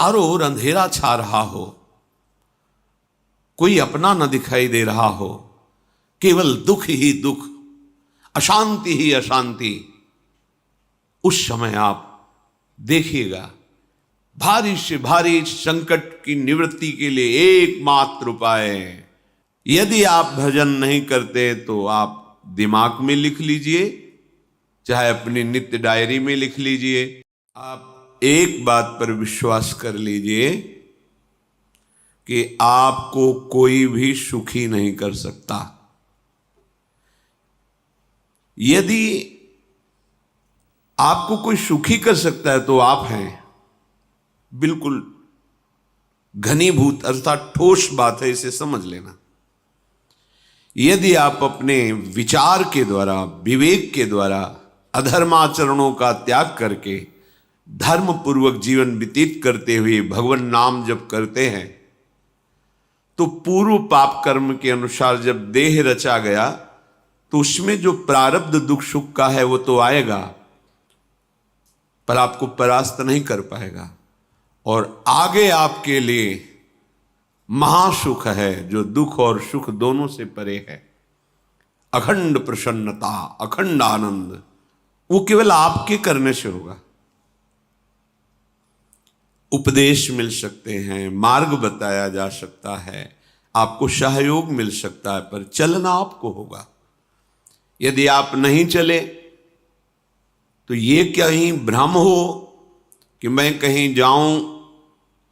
चारों ओर अंधेरा छा रहा हो, कोई अपना न दिखाई दे रहा हो, केवल दुख ही दुख, अशांति ही अशांति, उस समय आप देखिएगा भारी से भारी संकट की निवृत्ति के लिए एकमात्र उपाय है। यदि आप भजन नहीं करते तो आप दिमाग में लिख लीजिए, चाहे अपनी नित्य डायरी में लिख लीजिए। आप एक बात पर विश्वास कर लीजिए कि आपको कोई भी सुखी नहीं कर सकता। यदि आपको कोई सुखी कर सकता है तो आप हैं। बिल्कुल घनीभूत अर्थात ठोस बात है, इसे समझ लेना। यदि आप अपने विचार के द्वारा, विवेक के द्वारा अधर्माचरणों का त्याग करके धर्म पूर्वक जीवन व्यतीत करते हुए भगवान नाम जप करते हैं, तो पूर्व पाप कर्म के अनुसार जब देह रचा गया तो उसमें जो प्रारब्ध दुख सुख का है वो तो आएगा, पर आपको परास्त नहीं कर पाएगा। और आगे आपके लिए महासुख है जो दुख और सुख दोनों से परे है। अखंड प्रसन्नता, अखंड आनंद, वो केवल आपके करने से होगा। उपदेश मिल सकते हैं, मार्ग बताया जा सकता है, आपको सहयोग मिल सकता है, पर चलना आपको होगा। यदि आप नहीं चले तो ये कहीं भ्रम हो कि मैं कहीं जाऊं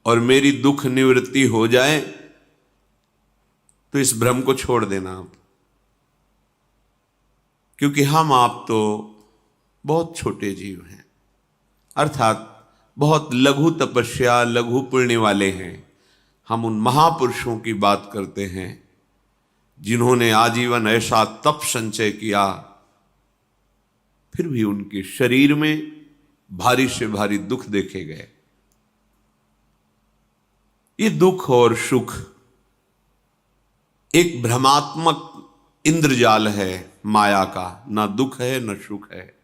और मेरी दुख निवृत्ति हो जाए, तो इस भ्रम को छोड़ देना आप। क्योंकि हम आप तो बहुत छोटे जीव हैं, अर्थात बहुत लघु तपस्या, लघु पुण्य वाले हैं। हम उन महापुरुषों की बात करते हैं जिन्होंने आजीवन ऐसा तप संचय किया, फिर भी उनके शरीर में भारी से भारी दुख देखे गए। ये दुख और सुख एक भ्रमात्मक इंद्रजाल है माया का, ना दुख है न सुख है।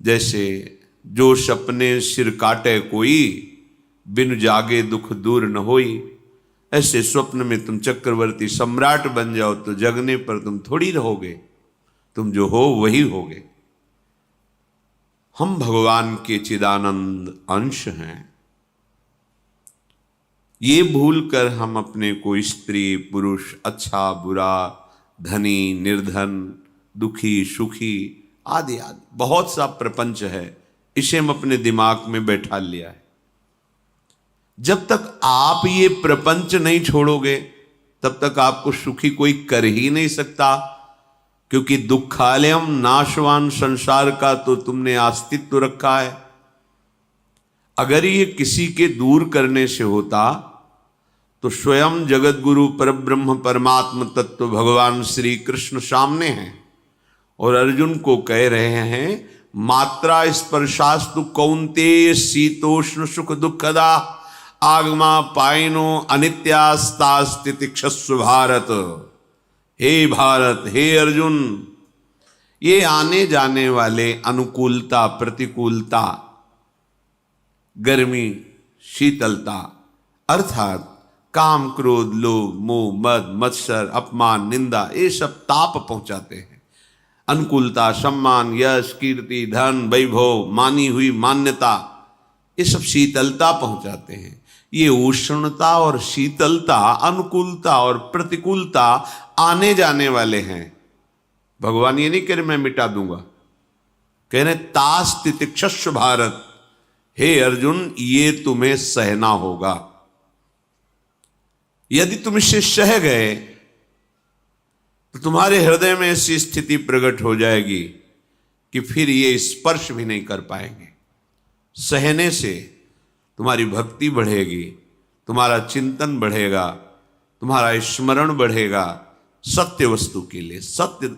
जैसे जो सपने सिर काटे कोई, बिन जागे दुख दूर न होई, ऐसे स्वप्न में तुम चक्रवर्ती सम्राट बन जाओ तो जगने पर तुम थोड़ी रहोगे, तुम जो हो वही होगे। हम भगवान के चिदानंद अंश हैं। ये भूलकर हम अपने को स्त्री पुरुष, अच्छा बुरा, धनी निर्धन, दुखी सुखी आदि आदि बहुत सा प्रपंच है, इसे हम अपने दिमाग में बैठा लिया है। जब तक आप ये प्रपंच नहीं छोड़ोगे तब तक आपको सुखी कोई कर ही नहीं सकता, क्योंकि दुखालयम नाशवान संसार का तो तुमने अस्तित्व रखा है। अगर ये किसी के दूर करने से होता तो स्वयं जगत गुरु परब्रह्म परमात्म तत्व भगवान श्री कृष्ण सामने हैं और अर्जुन को कह रहे हैं, मात्रा स्पर्शास्तु कौन्तेय शीतोष्ण सुख दुखदा आगमा पायनो अनित्यास्तास्तितिक्षस्व भारत। हे भारत, हे अर्जुन, ये आने जाने वाले अनुकूलता प्रतिकूलता, गर्मी शीतलता, अर्थात काम क्रोध लोभ मोह मद मत्सर अपमान निंदा, ये सब ताप पहुंचाते हैं। अनुकूलता सम्मान यश कीर्ति धन वैभव मानी हुई मान्यता, ये सब शीतलता पहुंचाते हैं। ये उष्णता और शीतलता, अनुकूलता और प्रतिकूलता आने जाने वाले हैं। भगवान ये नहीं कह रहे मैं मिटा दूंगा, कह रहे तास तितिक्षस्व भारत, हे अर्जुन ये तुम्हें सहना होगा। यदि तुम इसे सह गए तो तुम्हारे हृदय में ऐसी स्थिति प्रकट हो जाएगी कि फिर ये स्पर्श भी नहीं कर पाएंगे। सहने से तुम्हारी भक्ति बढ़ेगी, तुम्हारा चिंतन बढ़ेगा, तुम्हारा स्मरण बढ़ेगा, सत्य वस्तु के लिए, सत्य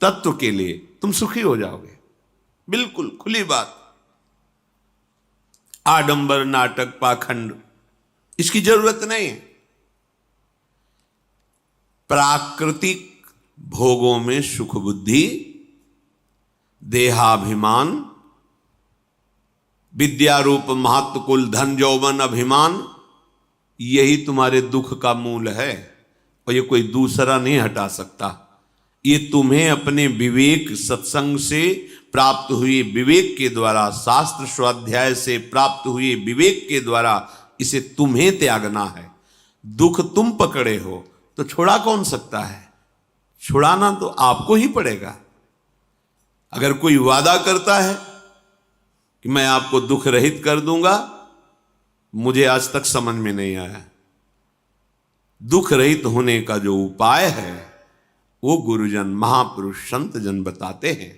तत्व के लिए तुम सुखी हो जाओगे। बिल्कुल खुली बात। आडंबर नाटक पाखंड इसकी जरूरत नहीं है। प्राकृतिक भोगों में सुख बुद्धि, देहाभिमान, विद्या रूप महत्व कुल धन यौवन अभिमान, यही तुम्हारे दुख का मूल है और ये कोई दूसरा नहीं हटा सकता। ये तुम्हें अपने विवेक सत्संग से प्राप्त हुए विवेक के द्वारा, शास्त्र स्वाध्याय से प्राप्त हुए विवेक के द्वारा इसे तुम्हें त्यागना है। दुख तुम पकड़े हो तो छुड़ा कौन सकता है? छुड़ाना तो आपको ही पड़ेगा। अगर कोई वादा करता है कि मैं आपको दुख रहित कर दूंगा, मुझे आज तक समझ में नहीं आया। दुख रहित होने का जो उपाय है वो गुरुजन, महापुरुष, संत जन बताते हैं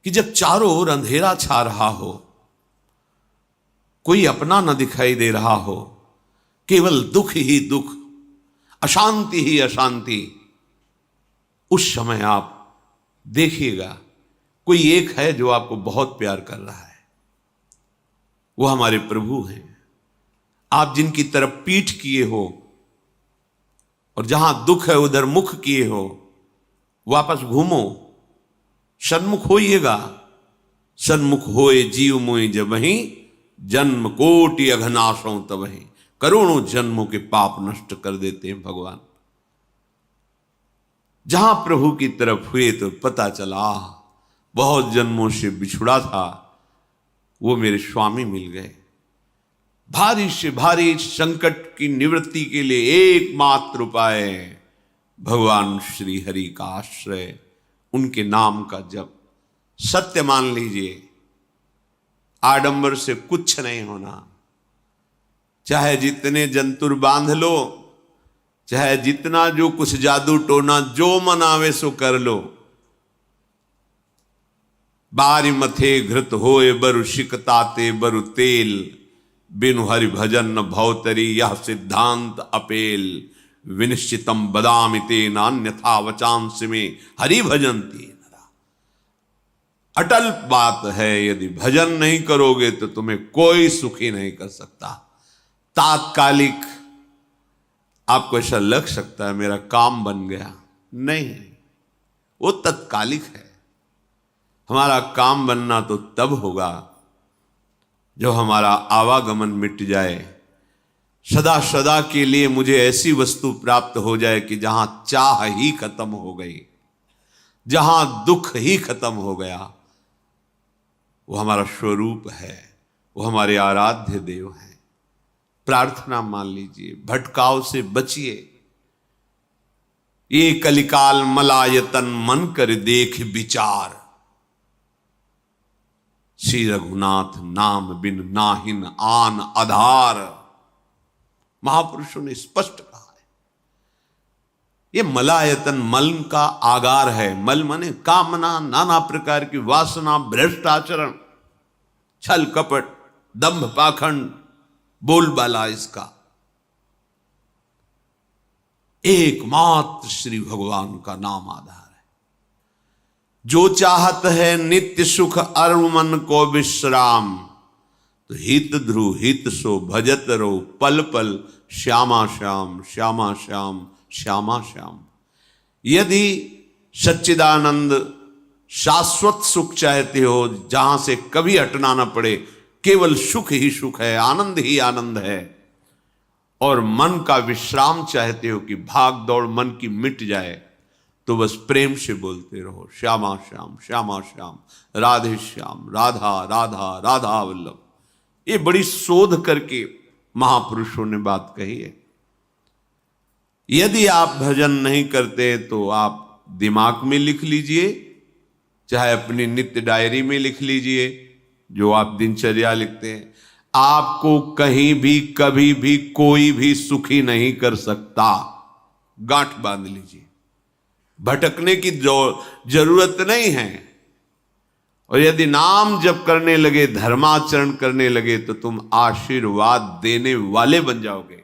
कि जब चारों ओर अंधेरा छा रहा हो, कोई अपना न दिखाई दे रहा हो, केवल दुख ही दुख, अशांति ही अशांति, उस समय आप देखिएगा कोई एक है जो आपको बहुत प्यार कर रहा है। वो हमारे प्रभु हैं। आप जिनकी तरफ पीठ किए हो और जहां दुख है उधर मुख किए हो, वापस घूमो, सन्मुख होइएगा। सन्मुख होए जीव मोए जबहि, जन्म कोटि अघनाशों तबहि। करोड़ों जन्मों के पाप नष्ट कर देते हैं भगवान। जहां प्रभु की तरफ हुए तो पता चला बहुत जन्मों से बिछुड़ा था, वो मेरे स्वामी मिल गए। भारी से भारी संकट की निवृत्ति के लिए एकमात्र उपाय भगवान श्री हरि का आश्रय, उनके नाम का जप। सत्य मान लीजिए, आडंबर से कुछ नहीं होना। चाहे जितने जंतुर बांध लो, चाहे जितना जो कुछ जादू टोना जो मन आवे सो कर लो, बारी मथे घृत होए बरु शिकताते बरु तेल, बिनु हरि भजन न भवतरी यह सिद्धांत अपेल। विनिश्चितम बदामिते नान्यथा वचांस में हरि भजंती नरा। अटल बात है, यदि भजन नहीं करोगे तो तुम्हें कोई सुखी नहीं कर सकता। तात्कालिक आपको ऐसा लग सकता है मेरा काम बन गया, नहीं, वो तत्कालिक है। हमारा काम बनना तो तब होगा जो हमारा आवागमन मिट जाए, सदा सदा के लिए मुझे ऐसी वस्तु प्राप्त हो जाए कि जहां चाह ही खत्म हो गई, जहां दुख ही खत्म हो गया। वो हमारा स्वरूप है, वो हमारे आराध्य देव हैं। प्रार्थना मान लीजिए, भटकाव से बचिए। ये कलिकाल मलायतन मन कर देख विचार, श्री रघुनाथ नाम बिन नाहिन आन आधार। महापुरुषों ने स्पष्ट कहा है। ये मलायतन मल का आगार है। मल माने कामना, नाना प्रकार की वासना, भ्रष्ट आचरण, छल कपट, दंभ पाखंड, बोलबाला, इसका एकमात्र श्री भगवान का नाम आधार है। जो चाहत है नित्य सुख अर मन को विश्राम, तो हित ध्रुव हित सो भजत रो पल पल श्यामा श्याम श्यामा श्याम श्यामा श्याम। यदि सच्चिदानंद शाश्वत सुख चाहते हो, जहां से कभी हटना ना पड़े, केवल सुख ही सुख है, आनंद ही आनंद है, और मन का विश्राम चाहते हो कि भाग दौड़ मन की मिट जाए, तो बस प्रेम से बोलते रहो श्यामा श्याम श्यामा श्याम, राधे श्याम, राधा राधा राधा वल्लभ। ये बड़ी शोध करके महापुरुषों ने बात कही है। यदि आप भजन नहीं करते तो आप दिमाग में लिख लीजिए, चाहे अपनी नित्य डायरी में लिख लीजिए, जो आप दिनचर्या लिखते हैं। आपको कहीं भी कभी भी कोई भी सुखी नहीं कर सकता। गांठ बांध लीजिए, भटकने की जरूरत नहीं है। और यदि नाम जप करने लगे, धर्माचरण करने लगे, तो तुम आशीर्वाद देने वाले बन जाओगे।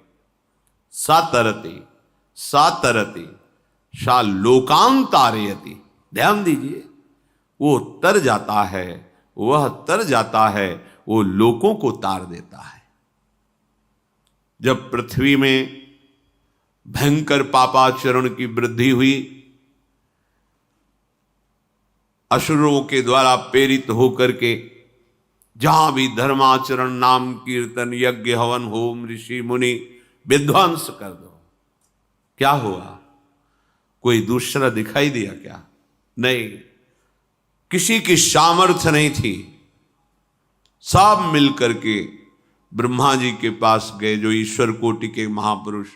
सातरति सातरति सा लोकांतारयति। ध्यान दीजिए, वो तर जाता है, वह तर जाता है, वो लोकों को तार देता है। जब पृथ्वी में भयंकर पापाचरण की वृद्धि हुई, असुरों के द्वारा प्रेरित होकर के जहां भी धर्माचरण, नाम कीर्तन, यज्ञ, हवन, होम, ऋषि मुनि विध्वंस कर दो। क्या हुआ? कोई दूसरा दिखाई दिया क्या? नहीं, किसी की सामर्थ्य नहीं थी। सब मिलकर के ब्रह्मा जी के पास गए, जो ईश्वर कोटि के महापुरुष,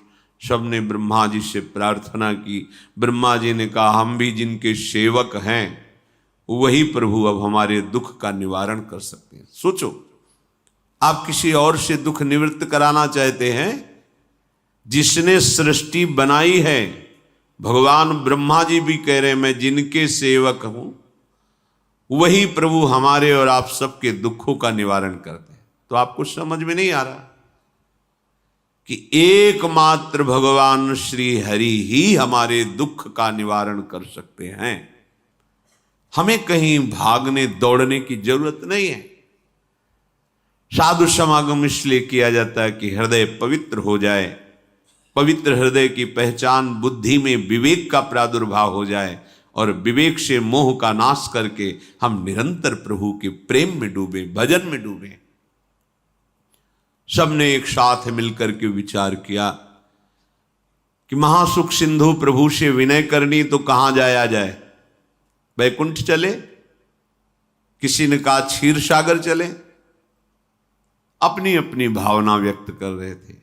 सबने ब्रह्मा जी से प्रार्थना की। ब्रह्मा जी ने कहा, हम भी जिनके सेवक हैं वही प्रभु अब हमारे दुख का निवारण कर सकते हैं। सोचो, आप किसी और से दुख निवृत्त कराना चाहते हैं? जिसने सृष्टि बनाई है, भगवान ब्रह्मा जी भी कह रहे हैं मैं जिनके सेवक हूं वही प्रभु हमारे और आप सबके दुखों का निवारण करते हैं। तो आपको समझ में नहीं आ रहा कि एकमात्र भगवान श्री हरि ही हमारे दुख का निवारण कर सकते हैं। हमें कहीं भागने दौड़ने की जरूरत नहीं है। साधु समागम इसलिए किया जाता है कि हृदय पवित्र हो जाए। पवित्र हृदय की पहचान बुद्धि में विवेक का प्रादुर्भाव हो जाए और विवेक से मोह का नाश करके हम निरंतर प्रभु के प्रेम में डूबे, भजन में डूबे। सबने एक साथ मिलकर के विचार किया कि महासुख सिंधु प्रभु से विनय करनी तो कहां जाया जाए? वैकुंठ चले, किसी ने कहा क्षीर सागर चले। अपनी अपनी भावना व्यक्त कर रहे थे।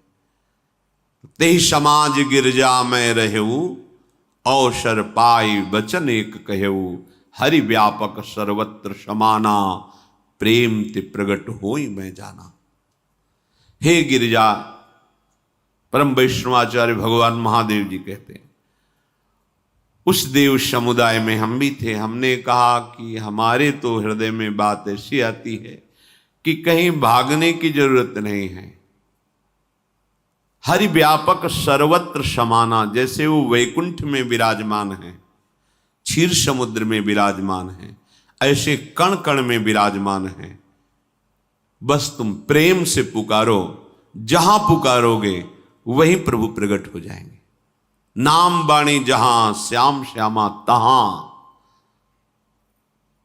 तेहि समाज गिरजा में रहेऊ, अवसर पाई वचन एक कहेऊ, हरि व्यापक सर्वत्र समाना, प्रेम ते प्रगट होई मैं जाना। हे गिरिजा, परम वैष्णवाचार्य भगवान महादेव जी कहते हैं, उस देव समुदाय में हम भी थे। हमने कहा कि हमारे तो हृदय में बात ऐसी आती है कि कहीं भागने की जरूरत नहीं है। हरि व्यापक सर्वत्र समाना, जैसे वो वैकुंठ में विराजमान है, क्षीर समुद्र में विराजमान है, ऐसे कण कण में विराजमान है। बस तुम प्रेम से पुकारो, जहां पुकारोगे वहीं प्रभु प्रकट हो जाएंगे। नाम बाणी जहां, श्याम श्यामा तहां।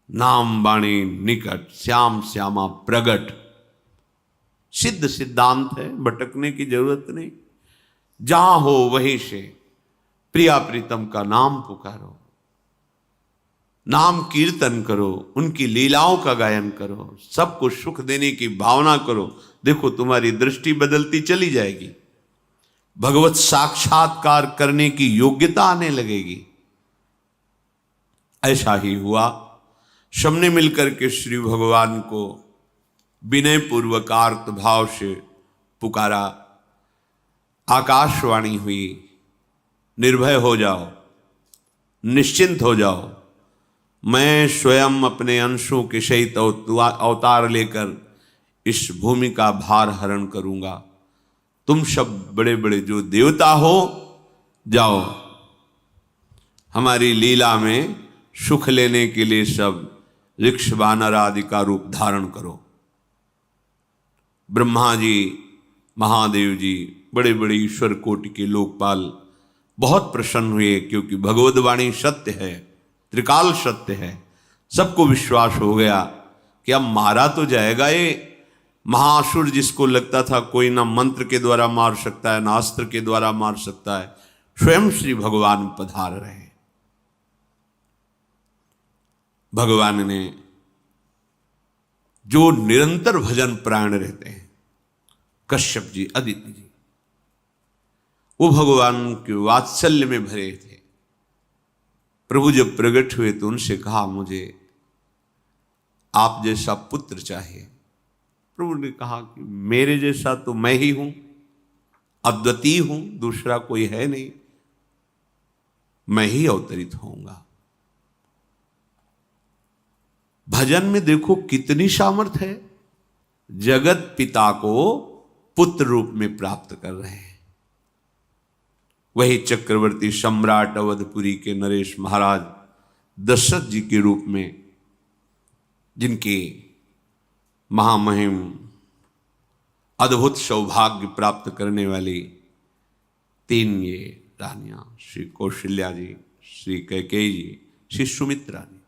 नाम बाणी निकट, श्याम श्यामा प्रगट। सिद्ध सिद्धांत है, भटकने की जरूरत नहीं। जहां हो वहीं से प्रिया प्रीतम का नाम पुकारो, नाम कीर्तन करो, उनकी लीलाओं का गायन करो, सबको सुख देने की भावना करो। देखो तुम्हारी दृष्टि बदलती चली जाएगी, भगवत साक्षात्कार करने की योग्यता आने लगेगी। ऐसा ही हुआ। सबने मिलकर के श्री भगवान को विनय पूर्वक आर्त भाव से पुकारा। आकाशवाणी हुई, निर्भय हो जाओ, निश्चिंत हो जाओ, मैं स्वयं अपने अंशों के सहित अवतार लेकर इस भूमि का भार हरण करूंगा। तुम सब बड़े बड़े जो देवता हो, जाओ हमारी लीला में सुख लेने के लिए सब ऋक्ष वानर आदि का रूप धारण करो। ब्रह्मा जी, महादेव जी, बड़े बड़े ईश्वर कोटि के लोकपाल बहुत प्रसन्न हुए, क्योंकि भगवद वाणी सत्य है, त्रिकाल सत्य है। सबको विश्वास हो गया कि अब मारा तो जाएगा ये महासुर, जिसको लगता था कोई ना मंत्र के द्वारा मार सकता है ना अस्त्र के द्वारा मार सकता है। स्वयं श्री भगवान पधार रहे। भगवान ने जो निरंतर भजन प्राण रहते हैं, कश्यप जी, अदिति जी, वो भगवान के वात्सल्य में भरे थे। प्रभु जब प्रकट हुए तो उनसे कहा, मुझे आप जैसा पुत्र चाहिए। प्रभु ने कहा कि मेरे जैसा तो मैं ही हूं, अद्वितीय हूं, दूसरा कोई है नहीं, मैं ही अवतरित होऊंगा। भजन में देखो कितनी सामर्थ्य है। जगत पिता को पुत्र रूप में प्राप्त कर रहे हैं। वही चक्रवर्ती सम्राट अवधपुरी के नरेश महाराज दशरथ जी के रूप में, जिनके महामहिम अद्भुत सौभाग्य प्राप्त करने वाली तीन ये रानियां, श्री कौशल्या जी, श्री कैकेयी जी, श्री सुमित्रा जी।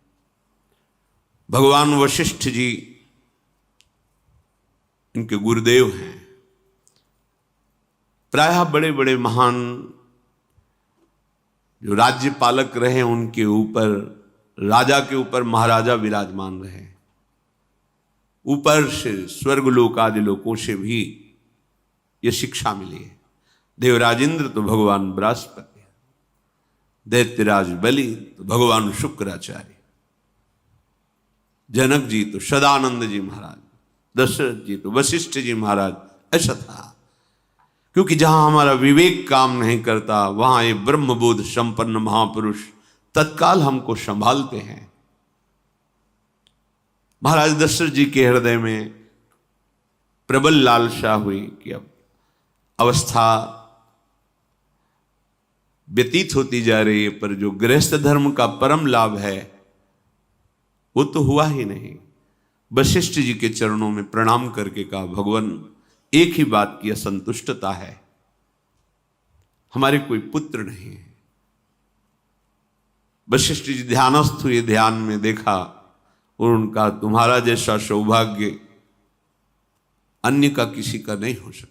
भगवान वशिष्ठ जी इनके गुरुदेव हैं। प्रायः बड़े बड़े महान जो राज्य पालक रहे उनके ऊपर, राजा के ऊपर महाराजा विराजमान रहे। ऊपर से स्वर्गलोक आदि लोकों से भी ये शिक्षा मिली है। देवराजेंद्र तो भगवान बृहस्पति, दैत्यराज बलि तो भगवान शुक्राचार्य, जनक जी तो सदानंद जी महाराज, दशरथ जी तो वशिष्ठ जी महाराज। ऐसा था, क्योंकि जहां हमारा विवेक काम नहीं करता वहां ये ब्रह्मबोध संपन्न महापुरुष तत्काल हमको संभालते हैं। महाराज दशरथ जी के हृदय में प्रबल लालसा हुई कि अब अवस्था व्यतीत होती जा रही है, पर जो गृहस्थ धर्म का परम लाभ है वो तो हुआ ही नहीं। वशिष्ठ जी के चरणों में प्रणाम करके कहा, भगवान एक ही बात की असंतुष्टता है, हमारे कोई पुत्र नहीं है। वशिष्ठ जी ध्यानस्थ हुए, ध्यान में देखा और उनका, तुम्हारा जैसा सौभाग्य अन्य का किसी का नहीं हो सकता।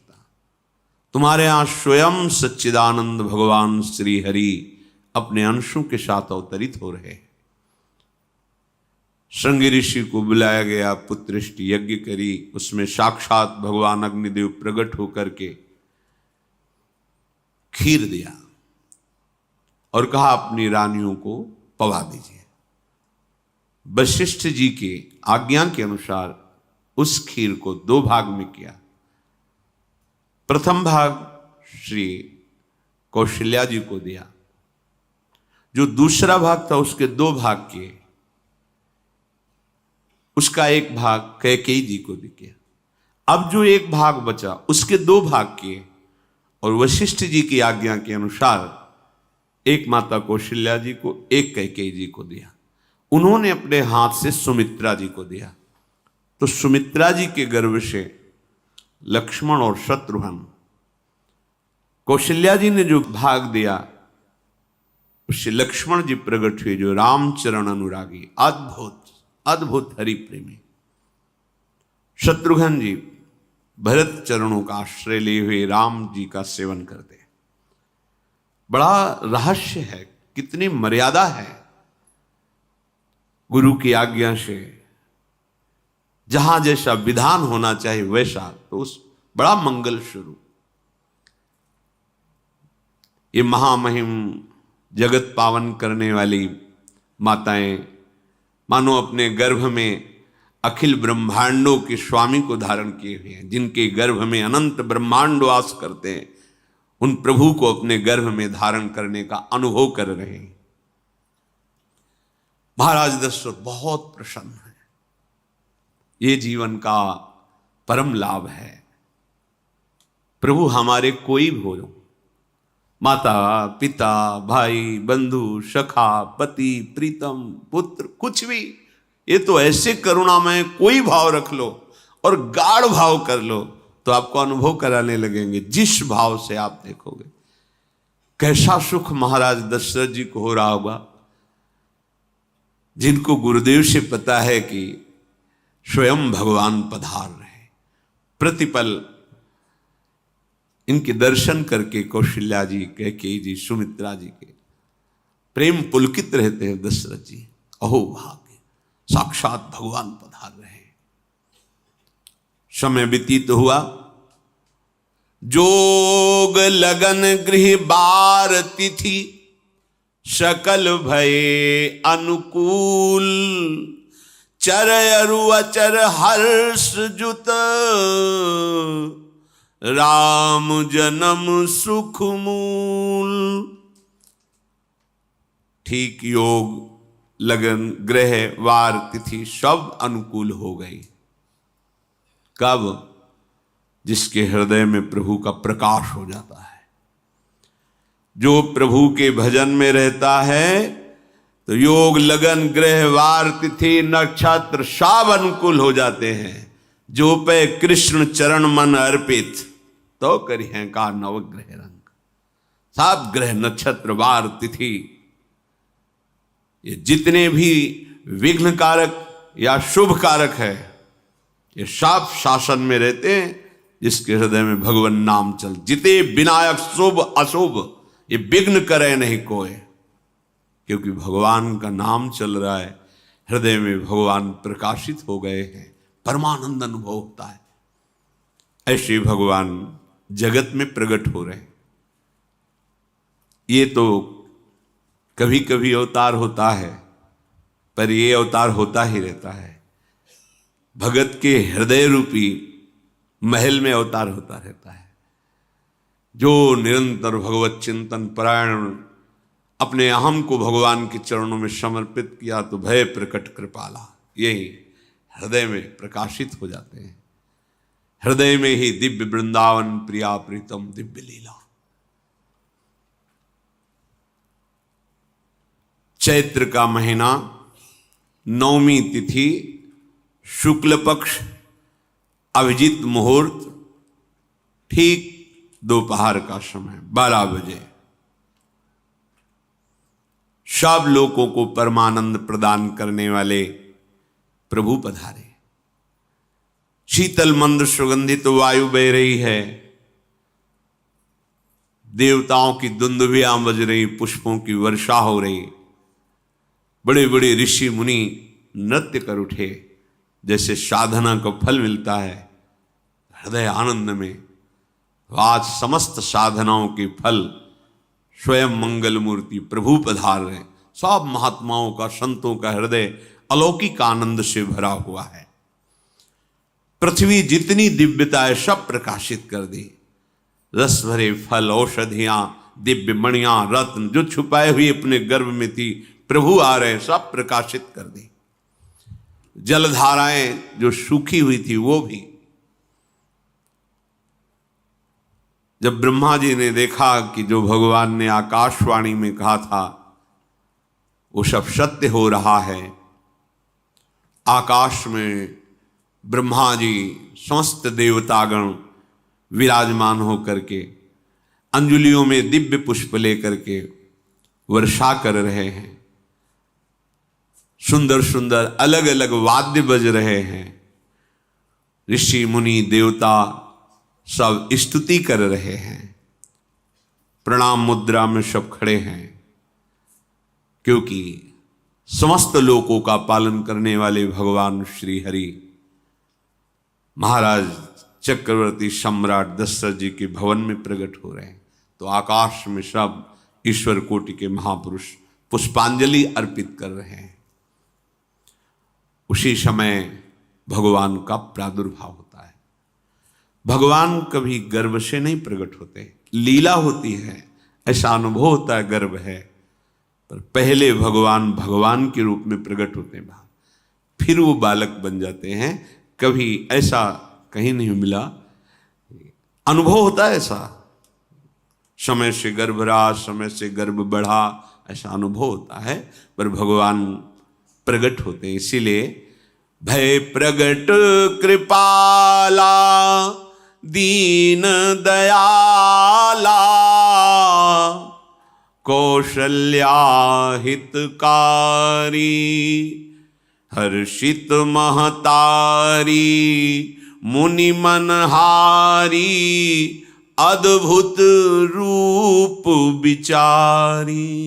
तुम्हारे यहां स्वयं सच्चिदानंद भगवान श्री हरि अपने अंशों के साथ अवतरित हो रहे हैं। श्रृंगी ऋषि को बुलाया गया, पुत्रष्टि यज्ञ करी, उसमें साक्षात भगवान अग्निदेव प्रकट होकर के खीर दिया और कहा अपनी रानियों को पवा दीजिए। वशिष्ठ जी के आज्ञा के अनुसार उस खीर को 2 भाग में किया। प्रथम भाग श्री कौशल्या जी को दिया, जो दूसरा भाग था उसके 2 भाग किए, उसका 1 भाग कैकेयी जी को दिया। अब जो 1 भाग बचा उसके 2 भाग किए और वशिष्ठ जी की आज्ञा के अनुसार एक माता कौशल्या जी को, एक कैकेयी जी को दिया। उन्होंने अपने हाथ से सुमित्रा जी को दिया। तो सुमित्रा जी के गर्भ से लक्ष्मण और शत्रुघ्न, कौशल्या जी ने जो भाग दिया उससे लक्ष्मण जी प्रकट हुए, जो रामचरण अनुरागी, अद्भुत अद्भुत हरि प्रेमी। शत्रुघ्न जी भरत चरणों का आश्रय लिए हुए राम जी का सेवन करते। बड़ा रहस्य है, कितनी मर्यादा है गुरु की आज्ञा से। जहां जैसा विधान होना चाहिए वैसा, तो उस बड़ा मंगल शुरू। ये महामहिम जगत पावन करने वाली माताएं मानो अपने गर्भ में अखिल ब्रह्मांडों के स्वामी को धारण किए हुए हैं, जिनके गर्भ में अनंत ब्रह्मांड वास करते हैं, उन प्रभु को अपने गर्भ में धारण करने का अनुभव कर रहे हैं। महाराज दशरथ बहुत प्रसन्न है। ये जीवन का परम लाभ है। प्रभु हमारे कोई भी हो, माता पिता भाई बंधु सखा पति प्रीतम पुत्र, कुछ भी, ये तो ऐसे करुणामय कोई भाव रख लो और गाढ़ भाव कर लो तो आपको अनुभव कराने लगेंगे। जिस भाव से आप देखोगे कैसा सुख महाराज दशरथ जी को हो रहा होगा, जिनको गुरुदेव से पता है कि स्वयं भगवान पधार रहे। प्रतिपल इनके दर्शन करके कौशल्या जी, कैकेयी जी, सुमित्रा जी के प्रेम पुलकित रहते हैं। दशरथ जी, अहो भाग्य, साक्षात भगवान पधार रहे। समय व्यतीत हुआ, जोग लगन गृह बार तिथि, सकल भये अनुकूल, चर अरु अचर हर्ष जुत, राम जन्म सुख मूल। ठीक योग लगन ग्रह वार तिथि सब अनुकूल हो गई। कब? जिसके हृदय में प्रभु का प्रकाश हो जाता है। जो प्रभु के भजन में रहता है तो योग लगन ग्रह वार तिथि नक्षत्र सब अनुकूल हो जाते हैं। जो पे कृष्ण चरण मन अर्पित, तो करी हैं का नवग्रह रंग। सब ग्रह नक्षत्र वार तिथि, ये जितने भी विघ्न कारक या शुभ कारक है, ये सब शासन में रहते हैं जिसके हृदय में भगवान नाम चल। जिते विनायक शुभ अशुभ ये विघ्न करे नहीं कोई, क्योंकि भगवान का नाम चल रहा है, हृदय में भगवान प्रकाशित हो गए हैं, परमानंद अनुभव होता है। ऐसे भगवान जगत में प्रकट हो रहे हैं। ये तो कभी कभी अवतार होता है, पर ये अवतार होता ही रहता है। भगत के हृदय रूपी महल में अवतार होता रहता है। जो निरंतर भगवत चिंतन परायण अपने अहम को भगवान के चरणों में समर्पित किया तो भय प्रकट कृपाला, यही हृदय में प्रकाशित हो जाते हैं। हृदय में ही दिव्य वृंदावन प्रिया प्रीतम दिव्य लीला। चैत्र का महीना, नवमी तिथि, शुक्ल पक्ष, अभिजीत मुहूर्त, ठीक दोपहर का समय 12 बजे सब लोगों को परमानंद प्रदान करने वाले प्रभु पधारे। शीतल मंद सुगंधित वायु बह रही है, देवताओं की दुंदुभियां बज रही, पुष्पों की वर्षा हो रही, बड़े बड़े ऋषि मुनि नृत्य कर उठे। जैसे साधना को फल मिलता है हृदय आनंद में, आज समस्त साधनाओं के फल स्वयं मंगल मूर्ति प्रभु पधार रहे। सब महात्माओं का, संतों का हृदय अलौकिक आनंद से भरा हुआ है। पृथ्वी जितनी दिव्यता है सब प्रकाशित कर दी। रस भरे फल, औषधियां, दिव्य मणियां, रत्न जो छुपाए हुए अपने गर्भ में थी, प्रभु आ रहे, सब प्रकाशित कर दी। जलधाराएं जो सूखी हुई थी वो भी। जब ब्रह्मा जी ने देखा कि जो भगवान ने आकाशवाणी में कहा था वो सब सत्य हो रहा है, आकाश में ब्रह्मा जी समस्त देवतागण विराजमान होकर के अंजलियों में दिव्य पुष्प लेकर के वर्षा कर रहे हैं। सुंदर सुंदर अलग अलग वाद्य बज रहे हैं। ऋषि मुनि देवता सब स्तुति कर रहे हैं। प्रणाम मुद्रा में सब खड़े हैं, क्योंकि समस्त लोकों का पालन करने वाले भगवान श्री हरि महाराज चक्रवर्ती सम्राट दशरथ जी के भवन में प्रकट हो रहे हैं। तो आकाश में सब ईश्वर कोटि के महापुरुष पुष्पांजलि अर्पित कर रहे हैं। उसी समय भगवान का प्रादुर्भाव होता है। भगवान कभी गर्भ से नहीं प्रकट होते, लीला होती है, ऐसा अनुभव होता है गर्भ है, पर पहले भगवान भगवान के रूप में प्रकट होते हैं, फिर वो बालक बन जाते हैं। कभी ऐसा कहीं नहीं मिला, अनुभव होता है ऐसा, समय से गर्भ रहा, समय से गर्भ बढ़ा, ऐसा अनुभव होता है, पर भगवान प्रकट होते हैं। इसीलिए भय प्रगट कृपाला दीन दयाला कौशल्या हितकारी हर्षित महतारी मुनि मनहारी अद्भुत रूप विचारी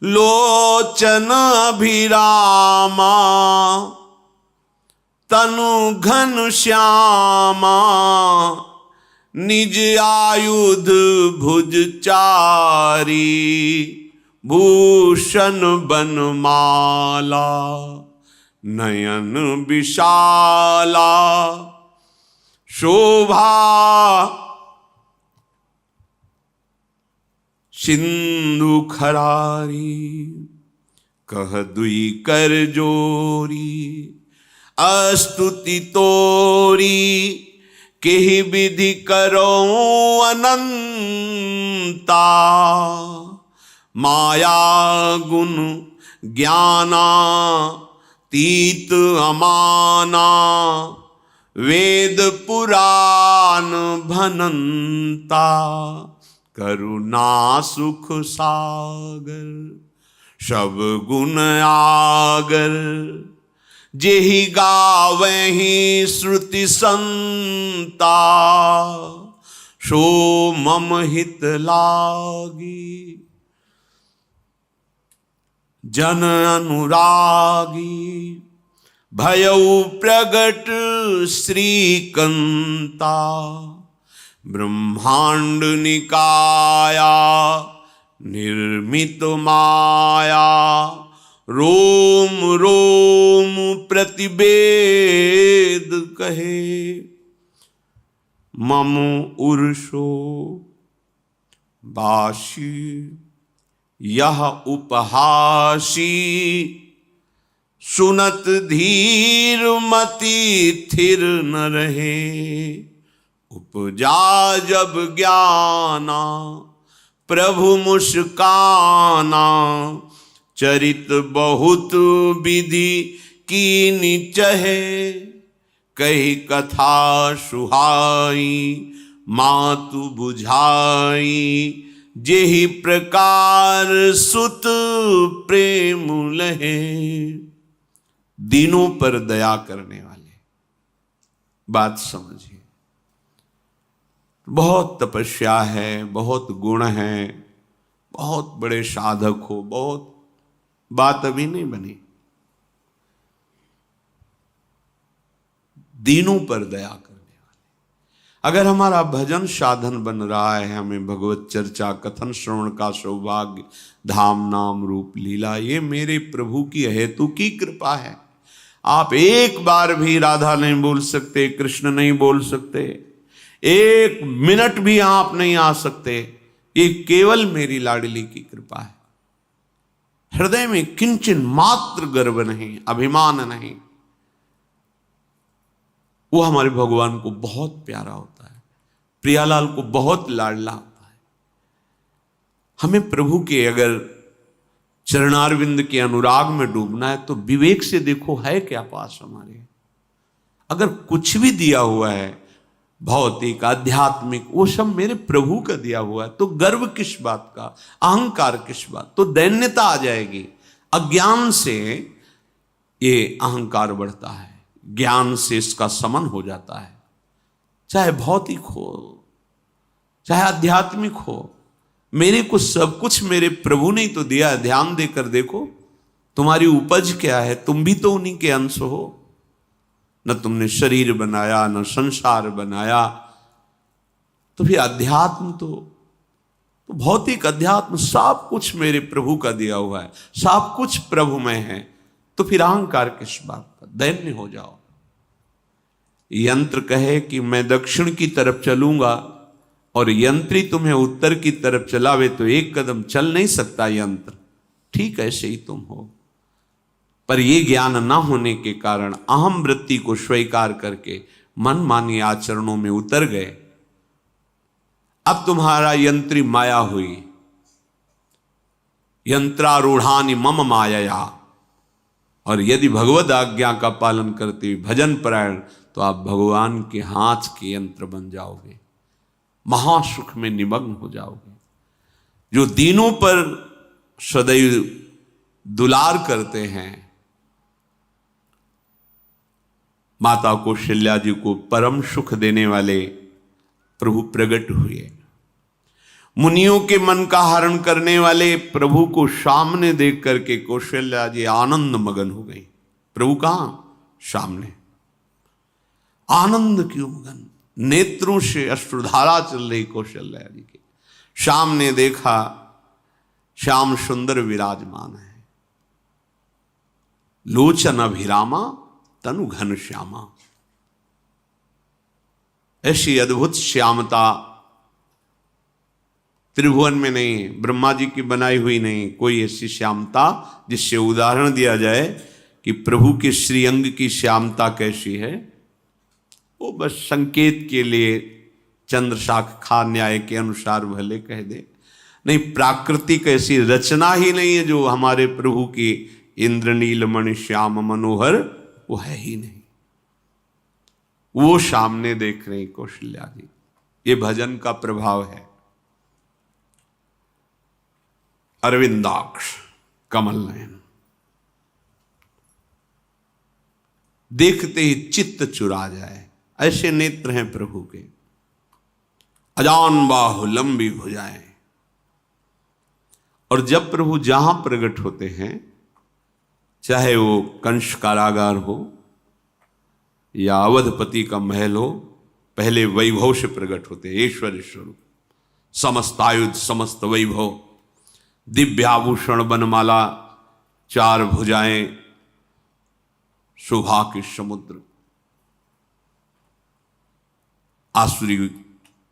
लोचन अभिरामा तनु घन श्यामा निज आयुध भुज चारी भूषण बनमाला नयन विशाला शोभा सिंधु खरारी कह दुई कर जोरी अस्तुति तोरी केहि विधि करो अनंता माया गुण ज्ञाना तीत अमाना वेद पुराण भनंता करुणा सुख सागर सब गुण आगर जेहि गावहि श्रुति संता, सो मम हित लागी। जन अनुरागी भयउ प्रगट श्रीकंता, ब्रह्मांड निकाया निर्मित माया, रोम रोम प्रतिवेद कहे। मम उर्षो बाशी यह उपहासी, सुनत धीर मति थिर न रहे। उपजा जब ज्ञाना प्रभु मुस्काना, चरित बहुत विधि कीनि चहे। कही कथा सुहाई मातु बुझाई, जेहि प्रकार सुत प्रेम लहे। दीनों पर दया करने वाले, बात समझिए। बहुत तपस्या है, बहुत गुण है, बहुत बड़े साधक हो, बहुत बात अभी नहीं बनी। दीनों पर दया करने वाले। अगर हमारा भजन साधन बन रहा है, हमें भगवत चर्चा कथन श्रवण का सौभाग्य, धाम नाम रूप लीला, ये मेरे प्रभु की हेतु की कृपा है। आप एक बार भी राधा नहीं बोल सकते, कृष्ण नहीं बोल सकते, एक मिनट भी आप नहीं आ सकते, ये केवल मेरी लाडली की कृपा है। हृदय में किंचन मात्र गर्व नहीं, अभिमान नहीं। वो हमारे भगवान को बहुत प्यारा होता है, प्रियालाल को बहुत लाडला होता है। हमें प्रभु के अगर चरणारविंद के अनुराग में डूबना है तो विवेक से देखो है क्या पास हमारे। अगर कुछ भी दिया हुआ है भौतिक आध्यात्मिक, वो सब मेरे प्रभु का दिया हुआ है, तो गर्व किस बात का, अहंकार किस बात, तो दैन्यता आ जाएगी। अज्ञान से ये अहंकार बढ़ता है, ज्ञान से इसका समन हो जाता है। चाहे भौतिक हो चाहे आध्यात्मिक हो, मेरे को सब कुछ मेरे प्रभु ने तो दिया है। ध्यान देकर देखो तुम्हारी उपज क्या है, तुम भी तो उन्हीं के अंश हो। न तुमने शरीर बनाया, न संसार बनाया, तो फिर अध्यात्म तो भौतिक अध्यात्म सब कुछ मेरे प्रभु का दिया हुआ है, सब कुछ प्रभु में है, तो फिर अहंकार किस बात का, दैन्य हो जाओ। यंत्र कहे कि मैं दक्षिण की तरफ चलूंगा और यंत्री तुम्हें उत्तर की तरफ चलावे तो एक कदम चल नहीं सकता यंत्र, ठीक ऐसे ही तुम हो। पर यह ज्ञान ना होने के कारण अहम वृत्ति को स्वीकार करके मनमानी आचरणों में उतर गए। अब तुम्हारा यंत्री माया हुई, यंत्रारूढ़ानि मम मायया। और यदि भगवद आज्ञा का पालन करते हुए भजन परायण, तो आप भगवान के हाथ के यंत्र बन जाओगे, महासुख में निमग्न हो जाओगे। जो दीनों पर सदैव दुलार करते हैं, माता कौशल्या जी को परम सुख देने वाले प्रभु प्रकट हुए। मुनियों के मन का हरण करने वाले प्रभु को सामने देख करके कौशल्या जी आनंद मगन हो गई। प्रभु कहां? सामने। आनंद क्यों मगन? नेत्रों से अश्रुधारा चल रही कौशल्या जी के सामने देखा, श्याम सुंदर विराजमान है, लोचन अभिरामा तनु घन श्यामा। ऐसी अद्भुत श्यामता त्रिभुवन में नहीं, ब्रह्मा जी की बनाई हुई नहीं कोई ऐसी श्यामता जिससे उदाहरण दिया जाए कि प्रभु के श्रीअंग की श्यामता कैसी है। वो बस संकेत के लिए चंद्र शाखा न्याय के अनुसार भले कह दे, नहीं प्राकृतिक ऐसी रचना ही नहीं है जो हमारे प्रभु की इंद्रनील मणि श्याम मनोहर, वो है ही नहीं। वो सामने देख रही कौशल्या जी, ये भजन का प्रभाव है। अरविंदाक्ष कमल नयन, देखते ही चित्त चुरा जाए, ऐसे नेत्र हैं प्रभु के। अजान बाहु लंबी भुजाएं। और जब प्रभु जहां प्रकट होते हैं, चाहे वो कंस कारागार हो या अवधपति का महल हो, पहले वैभव से प्रकट होते हैं। ऐश्वर्य स्वरूप, समस्त आयुध, समस्त वैभव, दिव्याभूषण, बनमाला, 4 भुजाएं, शोभा के समुद्र, आसुरी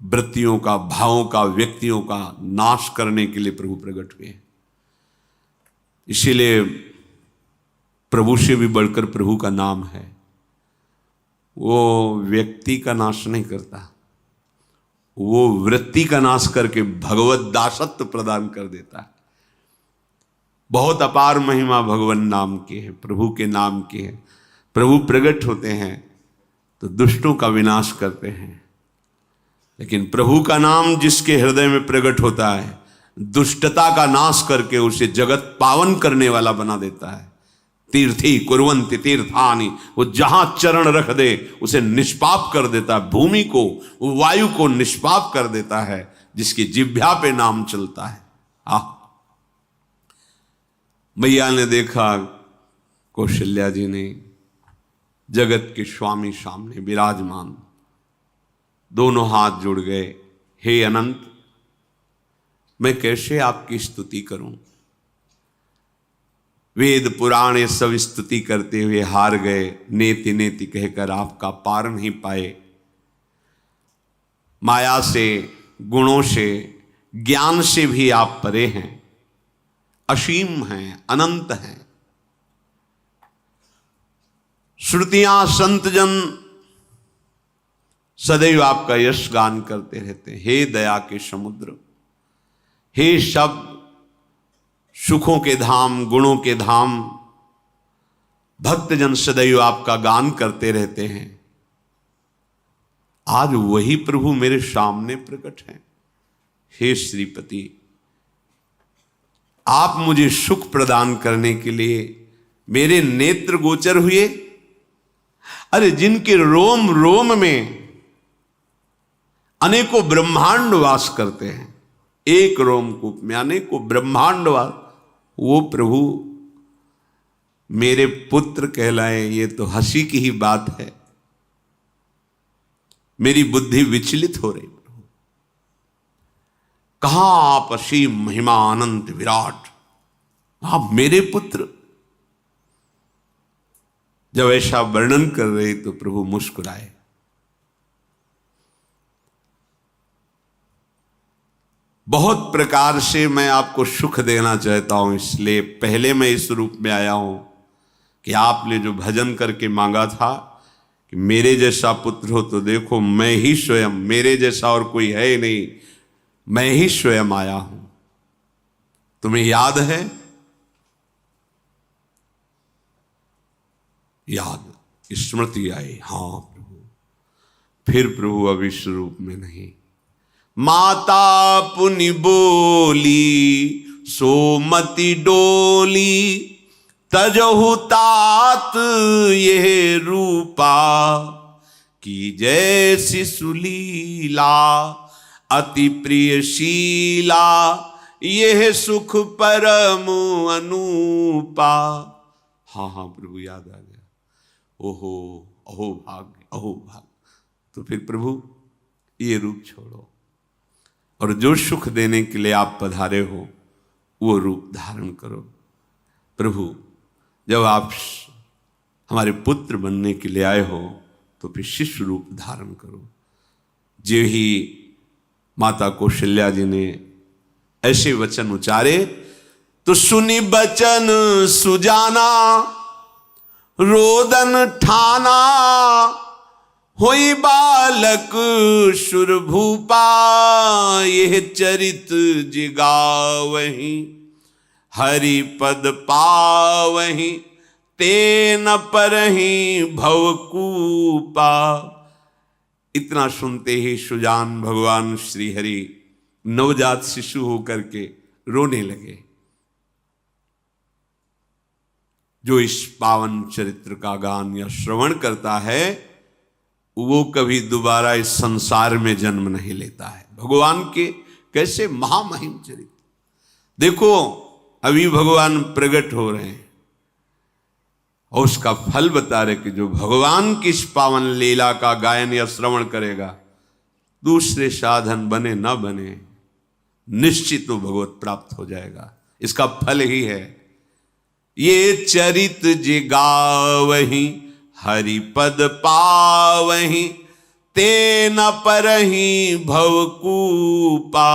वृत्तियों का, भावों का, व्यक्तियों का नाश करने के लिए प्रभु प्रकट हुए हैं। इसीलिए प्रभु से भी बढ़कर प्रभु का नाम है। वो व्यक्ति का नाश नहीं करता, वो वृत्ति का नाश करके भगवत दासत्व प्रदान कर देता है। बहुत अपार महिमा भगवान नाम की है, प्रभु के नाम की है। प्रभु प्रकट होते हैं तो दुष्टों का विनाश करते हैं, लेकिन प्रभु का नाम जिसके हृदय में प्रकट होता है, दुष्टता का नाश करके उसे जगत पावन करने वाला बना देता है। तीर्थी कुर्वन्ति तीर्थानि, वो जहां चरण रख दे उसे निष्पाप कर देता है। भूमि को, वायु को निष्पाप कर देता है, जिसकी जिह्वा पे नाम चलता है। मैया ने देखा, कौशल्या जी ने, जगत के स्वामी सामने विराजमान, दोनों हाथ जुड़ गए। हे अनंत, मैं कैसे आपकी स्तुति करूं? वेद पुराण ये सब स्तुति करते हुए हार गए। नेति नेति कहकर आपका पार नहीं पाए। माया से, गुणों से, ज्ञान से भी आप परे हैं, असीम हैं, अनंत हैं। श्रुतियां, संतजन सदैव आपका यश गान करते रहते हैं। हे दया के समुद्र, हे शब्द, सुखों के धाम, गुणों के धाम, भक्तजन सदैव आपका गान करते रहते हैं। आज वही प्रभु मेरे सामने प्रकट हैं। हे श्रीपति, आप मुझे सुख प्रदान करने के लिए मेरे नेत्र गोचर हुए। अरे जिनके रोम रोम में अनेकों ब्रह्मांड वास करते हैं, एक रोमकूप में अनेकों ब्रह्मांड वास, वो प्रभु मेरे पुत्र कहलाए, ये तो हंसी की ही बात है। मेरी बुद्धि विचलित हो रही। प्रभु कहां आप असीम महिमा अनंत विराट, आप मेरे पुत्र। जब ऐसा वर्णन कर रहे तो प्रभु मुस्कुराए। बहुत प्रकार से मैं आपको सुख देना चाहता हूं, इसलिए पहले मैं इस रूप में आया हूं कि आपने जो भजन करके मांगा था कि मेरे जैसा पुत्र हो, तो देखो मैं ही स्वयं, मेरे जैसा और कोई है ही नहीं, मैं ही स्वयं आया हूं। तुम्हें याद है? याद, स्मृति आई। हाँ प्रभु। फिर प्रभु अब इस रूप में नहीं। माता पुनि बोली सोमति डोली, तजहु तात ये रूपा, की जैसी सुलीला अति प्रियशीला, यह सुख परम अनूपा। हाँ हाँ प्रभु, याद आ गया। ओहो, अहो भाग्य, अहो भाग्य। तो फिर प्रभु ये रूप छोड़ो और जो सुख देने के लिए आप पधारे हो वो रूप धारण करो। प्रभु जब आप हमारे पुत्र बनने के लिए आए हो तो फिर शिष्य रूप धारण करो। जो ही माता कौशल्या जी ने ऐसे वचन उचारे तो सुनी बचन सुजाना, रोदन ठाना, होई बालक सुरभूपा, यह चरित जिगावहीं, हरि पद पावहीं, तेन परहीं भवकूपा। इतना सुनते ही सुजान भगवान श्री हरि नवजात शिशु होकर के रोने लगे। जो इस पावन चरित्र का गान या श्रवण करता है वो कभी दोबारा इस संसार में जन्म नहीं लेता है। भगवान के कैसे महामहिम चरित्र, देखो अभी भगवान प्रकट हो रहे हैं और उसका फल बता रहे कि जो भगवान की इस पावन लीला का गायन या श्रवण करेगा, दूसरे साधन बने न बने, निश्चित वो भगवत प्राप्त हो जाएगा। इसका फल ही है ये चरित जे गावहीं हरि पद पावहीं, ते न परहीं भवकूपा।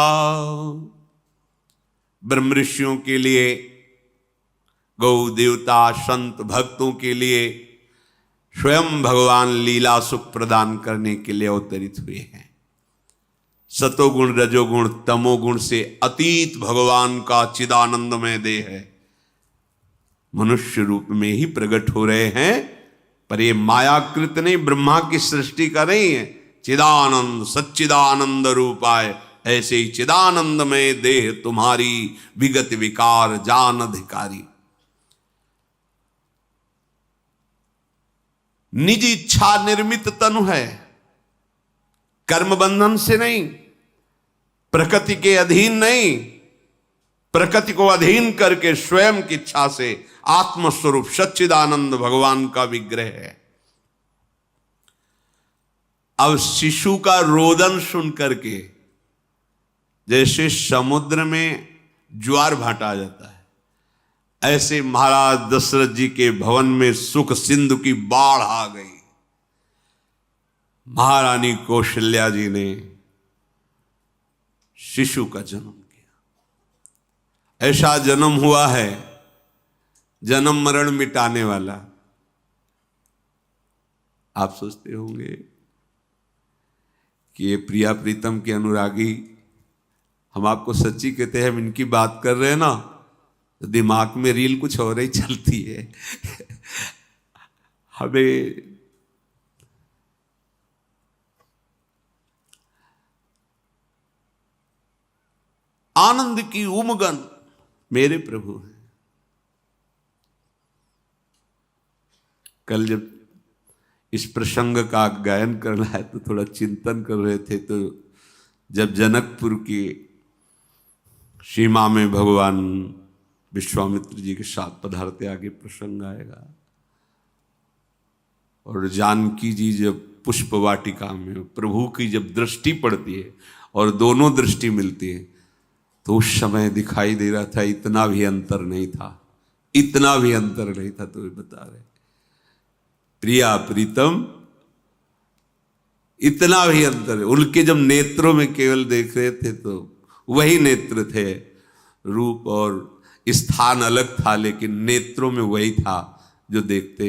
ब्रह्म ऋषियों के लिए, गौ देवता संत भक्तों के लिए स्वयं भगवान लीला सुख प्रदान करने के लिए अवतरित हुए हैं। सतोगुण रजोगुण तमोगुण से अतीत भगवान का चिदानंदमय देह है, मनुष्य रूप में ही प्रकट हो रहे हैं। पर ये मायाकृत नहीं, ब्रह्मा की सृष्टि का नहीं है। चिदानंद सच्चिदानंद रूपाय, ऐसे ही चिदानंदमय देह तुम्हारी, विगत विकार जान अधिकारी। निज इच्छा निर्मित तनु है, कर्म बंधन से नहीं, प्रकृति के अधीन नहीं, प्रकृति को अधीन करके स्वयं की इच्छा से आत्मस्वरूप सच्चिदानंद भगवान का विग्रह है। अब शिशु का रोदन सुन करके जैसे समुद्र में ज्वार भाटा आ जाता है, ऐसे महाराज दशरथ जी के भवन में सुख सिंधु की बाढ़ आ गई। महारानी कौशल्या जी ने शिशु का जन्म किया। ऐसा जन्म हुआ है जन्म मरण मिटाने वाला। आप सोचते होंगे कि ये प्रिया प्रीतम के अनुरागी, हम आपको सच्ची कहते हैं, हम इनकी बात कर रहे हैं ना तो दिमाग में रील कुछ और ही चलती है। हमें आनंद की उमगन मेरे प्रभु हैं। कल जब इस प्रसंग का गायन करना है तो थोड़ा चिंतन कर रहे थे, तो जब जनकपुर की सीमा में भगवान विश्वामित्र जी के साथ पधारते, आगे प्रसंग आएगा, और जानकी जी जब पुष्प वाटिका में प्रभु की जब दृष्टि पड़ती है और दोनों दृष्टि मिलती है, तो उस समय दिखाई दे रहा था इतना भी अंतर नहीं था, इतना भी अंतर नहीं था। तो वे बता रहे प्रिया प्रीतम, इतना भी अंतर है। उनके जब नेत्रों में केवल देख रहे थे तो वही नेत्र थे, रूप और स्थान अलग था, लेकिन नेत्रों में वही था जो देखते,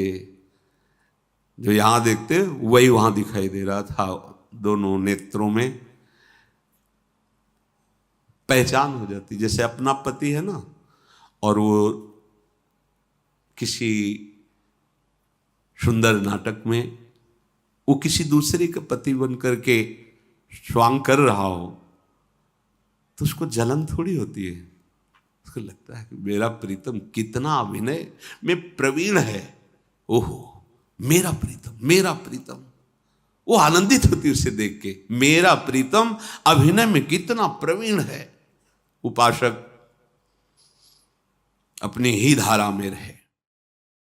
जो यहां देखते वही वहां दिखाई दे रहा था। दोनों नेत्रों में पहचान हो जाती, जैसे अपना पति है ना, और वो किसी सुंदर नाटक में वो किसी दूसरे का पति बन करके स्वांग कर रहा हो तो उसको जलन थोड़ी होती है, उसको लगता है कि मेरा प्रीतम कितना अभिनय में प्रवीण है, ओहो मेरा प्रीतम, मेरा प्रीतम। वो आनंदित होती है उसे देख के, मेरा प्रीतम अभिनय में कितना प्रवीण है। उपासक अपनी ही धारा में रहे।